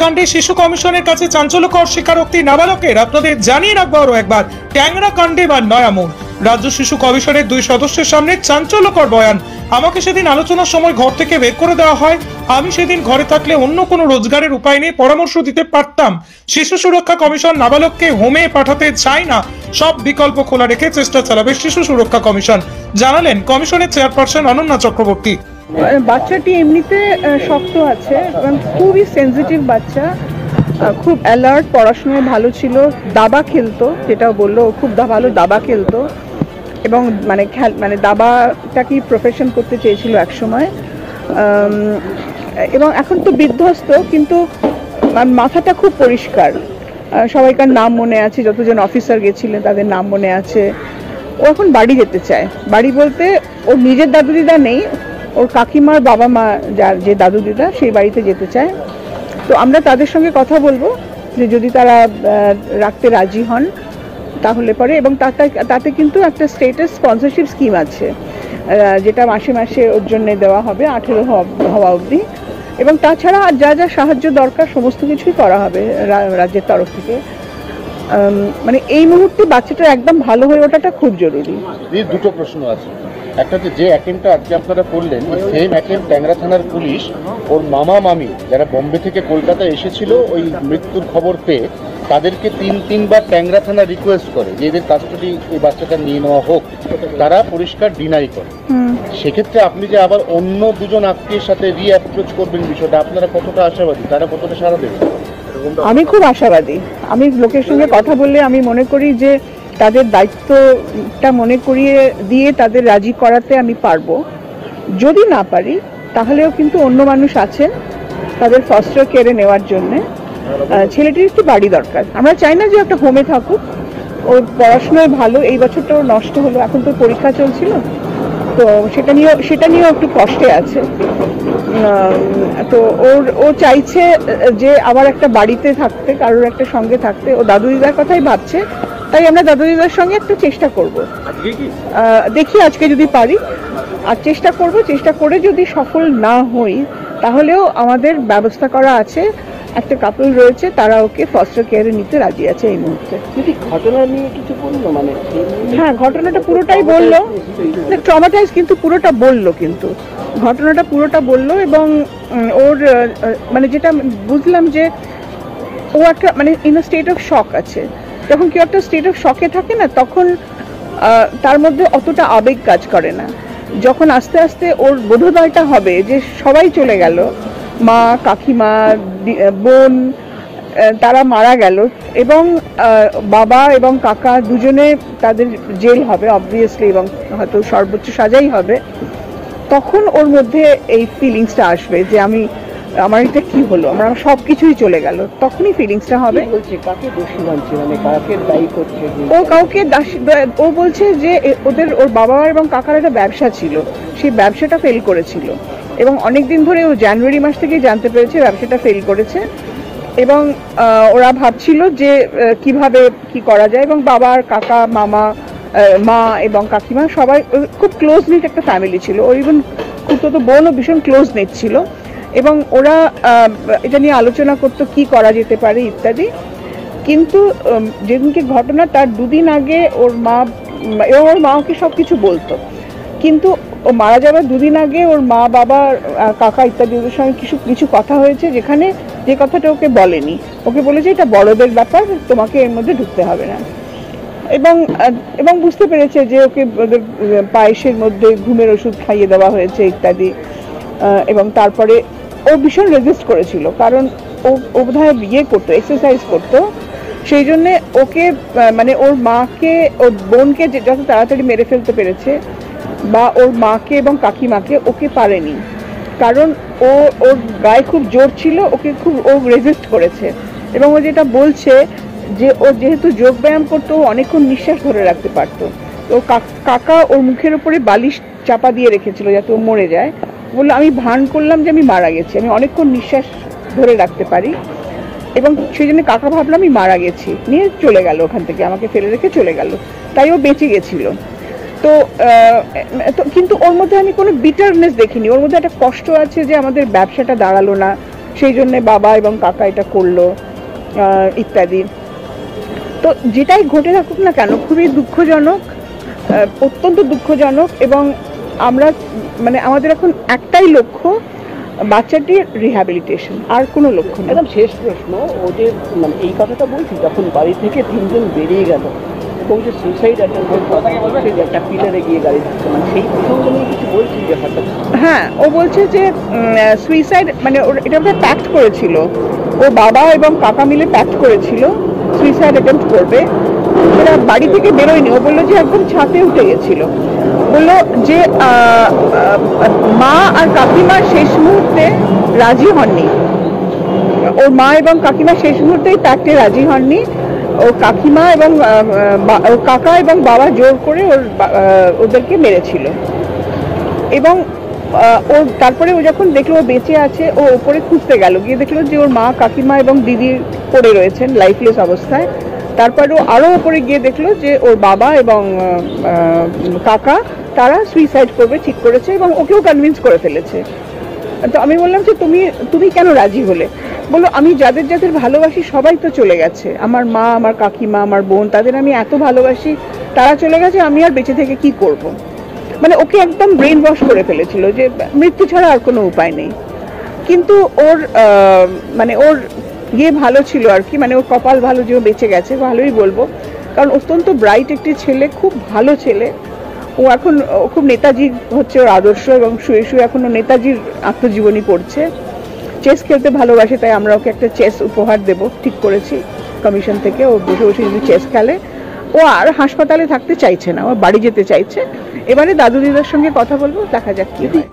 কাণ্ডে শিশু কমিশনের কাছে চাঞ্চল্যকর স্বীকারোক্তি নাবালকের। আপনাদের জানিয়ে রাখবো আরো একবার, ট্যাংরা কাণ্ডে বা নয়া মোড়। রাজ্য শিশু কমিশনের 2 সদস্যের সামনে চাঞ্চল্যকর বয়ান। আমাকে সেদিন আলোচনার সময় ঘর থেকে বের করে দেওয়া হয়। আমি সেদিন ঘরে থাকলে অন্য কোনো রোজগারের উপায় নেই, পরামর্শ দিতে পারতাম। শিশু সুরক্ষা কমিশন নাবালককে হোমে পাঠাতে চায় না, সব বিকল্প খোলা রেখে চেষ্টা চালাবে শিশু সুরক্ষা কমিশন, জানালেন কমিশনের চেয়ারপারসন অনন্যা চক্রবর্তী। বাচ্চাটি এমনিতে শক্ত আছে এবং খুবই সেনজিটিভ বাচ্চা, খুব অ্যালার্ট, পড়াশোনায় ভালো ছিল, দাবা খেলতো, যেটা বললো খুব ভালো দাবা খেলতো এবং মানে দাবাটাকেই প্রফেশন করতে চেয়েছিল একসময়, এবং এখন তো বিধ্বস্ত, কিন্তু মাথাটা খুব পরিষ্কার। সবাইকার নাম মনে আছে, যতজন অফিসার গেছিলেন তাদের নাম মনে আছে। ও এখন বাড়ি যেতে চায়। বাড়ি বলতে ওর নিজের দাদু দিদা নেই, ওর কাকিমার বাবা মা যার যে দাদু দিদা সেই বাড়িতে যেতে চায়। তো আমরা তাদের সঙ্গে কথা বলবো যে যদি তারা রাখতে রাজি হন তাহলে পরে, এবং তাতে কিন্তু একটা স্টেটাস স্পন্সরশিপ স্কিম আছে যেটা মাসে মাসে ওর জন্য দেওয়া হবে 18 হওয়া অবধি, এবং তাছাড়া আর যা যা সাহায্য দরকার সমস্ত কিছুই করা হবে রাজ্যের তরফ থেকে। মানে এই মুহূর্তে বাচ্চাটা একদম ভালো হয়ে ওঠাটা খুব জরুরি। দুটো প্রশ্ন আছে। একটা হচ্ছে যে অ্যাটেম্পটা আজকে আপনারা করলেন, সেম অ্যাটেম্প ট্যাংরা থানার পুলিশ ওর মামা মামি যারা বোম্বে থেকে কলকাতা এসেছিল ওই মৃত্যুর খবর পেয়ে তাদেরকে 3বার ট্যাংরা থানা রিকোয়েস্ট করে যে এদের কাস্টডি এই বাচ্চাটা নিয়ে নেওয়া হোক, তারা পরিষ্কার ডিনাই করে। সেক্ষেত্রে আপনি যে আবার অন্য 2জন আত্মীয়ের সাথে রিঅ্যাপ্রোচ করবেন, বিষয়টা আপনারা কতটা আশাবাদী, তারা কতটা সাড়া দেবে? আমি খুব আশাবাদী। আমি লোকের সঙ্গে কথা বললে আমি মনে করি যে তাদের দায়িত্বটা মনে করিয়ে দিয়ে তাদের রাজি করাতে আমি পারবো। যদি না পারি তাহলেও কিন্তু অন্য মানুষ আছেন তাদের ফস্টার কেয়ারে নেওয়ার জন্যে। ছেলেটির একটু বাড়ি দরকার। আমরা চাই না যে একটা হোমে থাকুক, ওর পড়াশোনায় ভালো, এই বছরটা ওর নষ্ট হলো, এখন তো পরীক্ষা চলছিল, তো সেটা নিয়েও একটু কষ্টে আছে। তো ও চাইছে যে আবার একটা বাড়িতে থাকতে, কারোর একটা সঙ্গে থাকতে। ও দাদু দিদার কথাই ভাবছে, তাই আমরা দাদু দিদার সঙ্গে একটু চেষ্টা করব। দেখি আজকে যদি পারি, আর চেষ্টা করব। চেষ্টা করে যদি সফল না হই তাহলেও আমাদের ব্যবস্থা করা আছে, একটা কাপল রয়েছে, তারা ওকে ফস্টার কেয়ারে নিতে রাজি আছে এই মুহূর্তে। ঘটনা নিয়ে কিছু বললো? মানে হ্যাঁ, ঘটনাটা পুরোটাই বললো, ট্রমাটাইজ কিন্তু পুরোটা বললো, কিন্তু ঘটনাটা পুরোটা বললো। এবং ওর মানে যেটা বুঝলাম যে ও একটা মানে ইন আ স্টেট অফ শক আছে। যখন কেউ একটা স্টেট অফ শকে থাকে না, তখন তার মধ্যে অতটা আবেগ কাজ করে না। যখন আস্তে আস্তে ওর বোধোদয়টা হবে যে সবাই চলে গেল, মা, কাকিমা, বোন, তারা মারা গেল, এবং বাবা এবং কাকা দুজনে তাদের জেল হবে অবভিয়াসলি, এবং হয়তো সর্বোচ্চ সাজাই হবে, তখন ওর মধ্যে এই ফিলিংসটা আসবে যে আমার এটা কি হলো, আমার সব কিছুই চলে গেল, তখনই ফিলিংসটা হবে। কাকে দোষী মানছে, মানে কাকে দায়ী করছে? ও বলছে যে ওর বাবা এবং কাকার একটা ব্যবসা ছিল, সেই ব্যবসাটা ফেল করেছিল, এবং অনেকদিন ধরে ও জানুয়ারি মাস থেকে জানতে পেরেছে ব্যবসাটা ফেল করেছে, এবং ওরা ভাবছিল যে কিভাবে কি করা যায়। এবং বাবার কাকা, মামা, মা এবং কাকিমা সবাই খুব ক্লোজ নিট একটা ফ্যামিলি ছিল। ওর ইভেন খুব বোনও ভীষণ ক্লোজ নিট ছিল, এবং ওরা এটা নিয়ে আলোচনা করতো কি করা যেতে পারে ইত্যাদি। কিন্তু যেদিনকে ঘটনা তার 2 দিন আগে ওর মা ওকে সব কিছু বলতো, কিন্তু ও মারা যাবার 2 দিন আগে ওর মা, বাবা, কাকা ইত্যাদি ওদের সঙ্গে কিছু কথা হয়েছে, যেখানে যে কথাটা ওকে বলেনি। ওকে বলেছে এটা বড়দের ব্যাপার, তোমাকে এর মধ্যে ঢুকতে হবে না, এবং বুঝতে পেরেছে যে ওকে ওদের পায়েসের মধ্যে ঘুমের ওষুধ খাইয়ে দেওয়া হয়েছে ইত্যাদি। এবং তারপরে ও ভীষণ রেজিস্ট করেছিল, কারণ ও বোধহয় বিয়ে করতো, এক্সারসাইজ করতো, সেই জন্যে ওকে মানে ওর মাকে, ওর বোনকে যত তাড়াতাড়ি মেরে ফেলতে পেরেছে, বা ওর মাকে এবং কাকিমাকে, ওকে পারেনি, কারণ ওর গায়ে খুব জোর ছিল, ও রেজিস্ট করেছে। এবং ও যেটা বলছে যে ও যেহেতু যোগব্যায়াম করতো, ও অনেকক্ষণ নিঃশ্বাস ধরে রাখতে পারতো, তো কাকা ওর মুখের উপরে বালিশ চাপা দিয়ে রেখেছিল যাতে ও মরে যায়। বললো আমি ভান করলাম যে আমি মারা গেছি, আমি অনেকক্ষণ নিঃশ্বাস ধরে রাখতে পারি, এবং সেই জন্য কাকা ভাবলাম আমি মারা গেছি, নিয়ে চলে গেল ওখান থেকে, আমাকে ফেলে রেখে চলে গেল, তাই ও বেঁচে গেছিল। তো কিন্তু ওর মধ্যে আমি কোনো বিটারনেস দেখিনি, ওর মধ্যে একটা কষ্ট আছে যে আমাদের ব্যবসাটা দাঁড়ালো না, সেই জন্য বাবা এবং কাকা এটা করলো ইত্যাদি। তো যেটাই ঘটে থাকুক না কেন খুবই দুঃখজনক, অত্যন্ত দুঃখজনক। এবং আমরা মানে আমাদের এখন একটাই লক্ষ্য, বাচ্চাটির রিহ্যাবিলিটেশন, আর কোনো লক্ষ্য নেই। একদম শেষ প্রশ্ন, ও যে মানে এই কথাটা বলছি যখন বাড়ি থেকে 3 জন বেরিয়ে গেল, ও যে সুইসাইড অ্যাটেম্প যে একটা পিলারে গিয়ে গাড়ি ধাক্কা, মানে সেই প্রসঙ্গে নিয়ে কিছু বলছি যে হঠাৎ। হ্যাঁ, ও বলছে যে সুইসাইড মানে ওর এটা একটা প্যাক্ট করেছিল, ও বাবা এবং কাকা মিলে প্যাক্ট করেছিল সুইসাইড অ্যাটেম্প করবে। সেটা বাড়ি থেকে বেরোয়নি, ও বললো যে একদম ছাদে উঠে গেছিল। বললো যে মা আর কাকিমা শেষ মুহূর্তে রাজি হননি, ওর মা এবং কাকিমা শেষ মুহূর্তে প্যাক্টে রাজি হননি। ও কাকিমা এবং ওর কাকা এবং বাবা জোর করে ওদেরকে মেরেছিল। এবং ওর তারপরে ও যখন দেখলো ও বেঁচে আছে, ও ওপরে খুঁজতে গেল, গিয়ে দেখলো যে ওর মা কাকিমা এবং দিদি পড়ে রয়েছেন লাইফলেস অবস্থায়। তারপরে ও আরও ওপরে গিয়ে দেখলো যে ওর বাবা এবং কাকা তারা সুইসাইড করবে ঠিক করেছে এবং ওকেও কনভিন্স করে ফেলেছে। তো আমি বললাম যে তুমি কেন রাজি হলে? বললো আমি যাদের যাদের ভালোবাসি সবাই তো চলে গেছে, আমার মা, আমার কাকিমা, আমার বোন, তাদের আমি এত ভালোবাসি, তারা চলে গেছে, আমি আর বেঁচে থেকে কি করব। মানে ওকে একদম ব্রেন ওয়াশ করে ফেলেছিল যে মৃত্যু ছাড়া আর কোনো উপায় নেই। কিন্তু ওর মানে ওর ভালো ছিল আর কি, মানে ওর কপাল ভালো যে ও বেঁচে গেছে, ভালোই বলবো। কারণ অত্যন্ত ব্রাইট একটি ছেলে, খুব ভালো ছেলে। ও এখন খুব নেতাজি হচ্ছে ওর আদর্শ, এবং শুয়ে শুয়ে এখন ও নেতাজির আত্মজীবনী পড়ছে। চেস খেলতে ভালোবাসে, তাই আমরা ওকে একটা চেস উপহার দেব ঠিক করেছি কমিশন থেকে। ও বসে বসে যদি চেস খেলে, ও আর হাসপাতালে থাকতে চাইছে না, ও বাড়ি যেতে চাইছে। এবারে দাদু দিদার সঙ্গে কথা বলবো, দেখা যাক কি হয়।